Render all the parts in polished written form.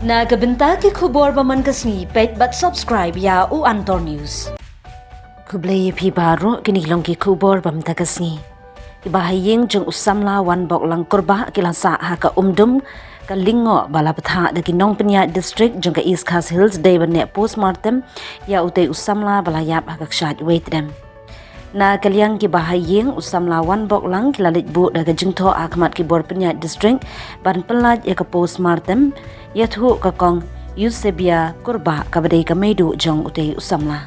Nagabenta ki khubor baman kasni pet but subscribe ya u Antor News. Kublay pi baru kini long ki khubor bamta kasni. Ibahayeng jeng usamla wan bok lang korba kilasa ha ka umdum ka lingo balapatha da kinong penya district jeng ka East Coast Hills day bane postmortem ya utay usamla balayap ha ka kshat wait them. Na kaliang ki bahayeng usamla wan bok lang kilalit bu daga jengtho akmat ki bor penya district ban pelaj ya ka postmortem ya thu ka kong Eusebia korba ka badai ka medu jong utay usamla.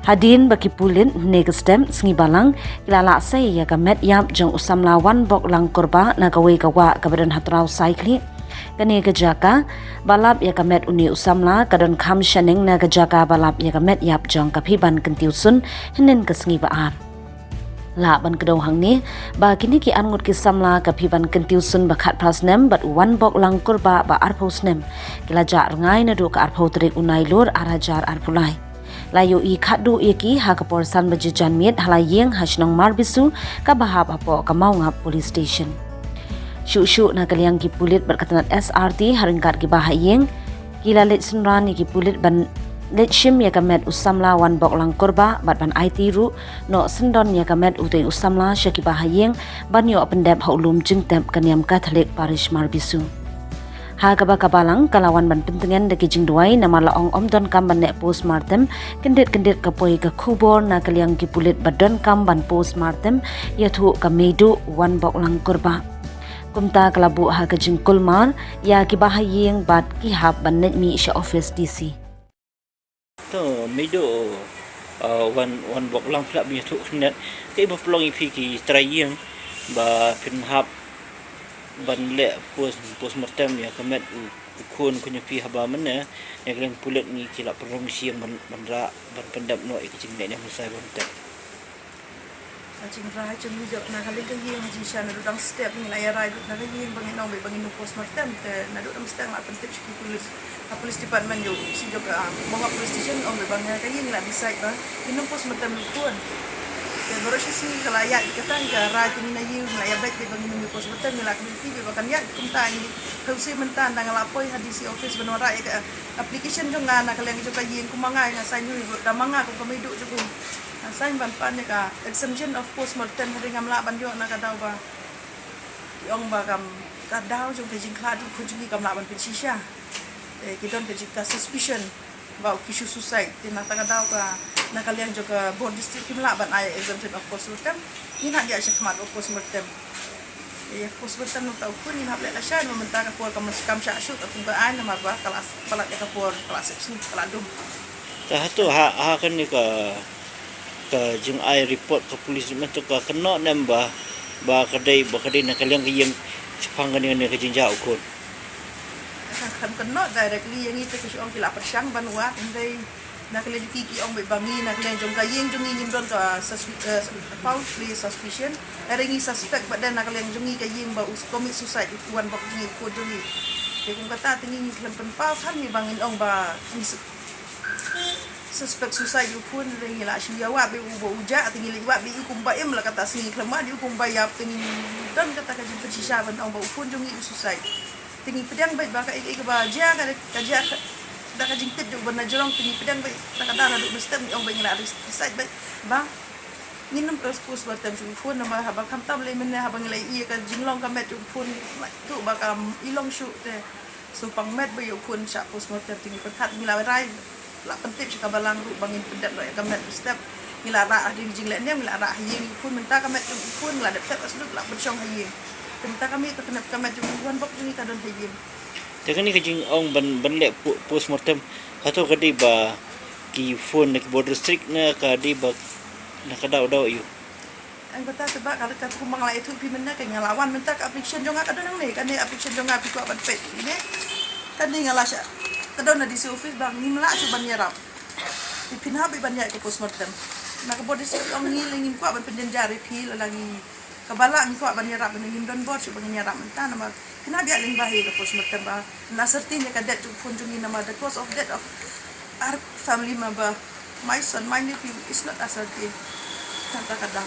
Hadin baki pulin negastem sngi balang kilala say ya ka met yap jong usamla wan bok lang korba na ka wa ka badan hatraw cycli kani ka jaka balap ya ka met uni usamla kadon kham shaning na ka jaka balap ya ka met yap jong ka phiban kantiusun hinen ka sngi baar la ban kedong hang ni ba kini ki angut ki samla ka phiban kantiusun ba khat prasnem but wan bok lang korba ba arposnem kila jar ngai na do ka arpotrik unai lor arajar arpulai layo i khadu eki ha ka porsan baji janmiet halayeng hasnong marbisu ka bahap apo ka maungap police station shu na kaliang ki pulit berkatanat SRT haringkat ki bahayeng kila let sunrani ki pulit ban let shim ya kamet usamla wan bok lang korba bat ban IT ru no sendon ya kamet utay usamla syaki bahayeng ban yo pendep haulum jengtep kaniam Catholic Parish Marbisu ha kabalang kalawan ban pentengan deki jingduai nama laong omdon kam ban nek postmortem kendit kapoi ka khubor na kaliang ki pulit badon kam ban postmortem ya thu ka medu wan bok lang korba kumta kalabu ha ka jingkulmar ya ki bahayeng bat ki hab ban nek mi sha office DC to medu wan bok lang pula mi thu net ke ba pelong ipi ki trayeng ba pin hab ban le postmortem ya kamet ukun kunya pi haba mana ya kalian pulet ni kila promisi ban ra ban pendap no ikicing ne musai ban tap Acing rai cem hujak na kali ke yang haji shan na dudang step ni la ya rai na ke yang bangin nong bangin no postmortem te na dudang step la pentip sikit police department yo si jok bawa police station ong bangin ke yang la decide ba ino postmortem pun te baru si kalaya kata ga rai ni na yung la ya baik bangin no postmortem ni la kiti bakan ya kumta ni kausi mentan tang lapoi hadisi office benora ya application jong na kalian jok yang kumangai nga sign ni da manga ko kamidu jok Sain ban pan ka exemption of postmortem hari ngamla ban yo na kadaw ba yong ba kam kadaw jong kejing khla du khujingi kamla ban pisisha kidon kejing ka suspicion ba kishu suicide tin na kadaw ka na kalian jong ka board district kimla ban ay exemption of postmortem ni na dia shakmat of postmortem postmortem no tau kun ni hable la shan mementa ka por kam sha shoot atun ba ay na ba kelas pala ka por kelas sepsi keladum tu ha kan ni ka jeng ai report ke polis mentu ka kena nambah ba kadai na kalian ke yang sepang kan dengan ke jinjau kun kan kena directly yang itu ke ong kila persang banwa ndai na kalian kiki ong bangi na kalian jong kayeng jong ngin don ka falsely suspicion eringi suspect badan na kalian jong kayeng ba commit suicide wan bak ni ko jong ni kung kata tingin klan penpal kan ni bangin ong ba suspek susah you pun ringi la shia wa be ubo uja tingi li wa be kumba em la kata singi klama di kumba yap tingi don kata ka jin pesisha ban ong ba pun jongi susah tingi pedang bai ba ka ba ja ka ja da ka jin tet ban na jorong tingi pedang bai ta ka da du bestem ong ba ngila decide bai ba nginum pros batam ju pun nama ha ba kam tam le men ha ba ngila i ka jinglong ka met ju pun tu ba kam ilong shu te so pang met ba yu pun sha pros batam tingi pekat ngila rai la pentip cika balang ru bangin pedat lo ya kamet step ngila ra di jinglen dia ngila ra hayeng pun menta kamet pun la dep asduk la bersong hayeng menta kami ke kenap kamet juan bok ni kadon hayeng tekan ni kejing ong ban le postmortem atau kadi ba ki phone nak border strict na kadi ba na kadaw yu ang kata sebab kalau kat kumang la itu pi mena ke ngalawan menta ka application jonga kadon ni kan ni application jonga pi ko ban pet ni kan ni ngala sya kadon na di office bang ngimla su ban yarap ipinha be ban ya ke postmortem na ka body sik ong ngilingin ko ban penjara pi lagi kabala ni ko ban yarap ban ngim don bot su ban yarap menta nama kina dia ling bahi ke postmortem ba na certain ya kadet tu pun jungi nama the cause of death of our family member my son my nephew is not assertive kata kada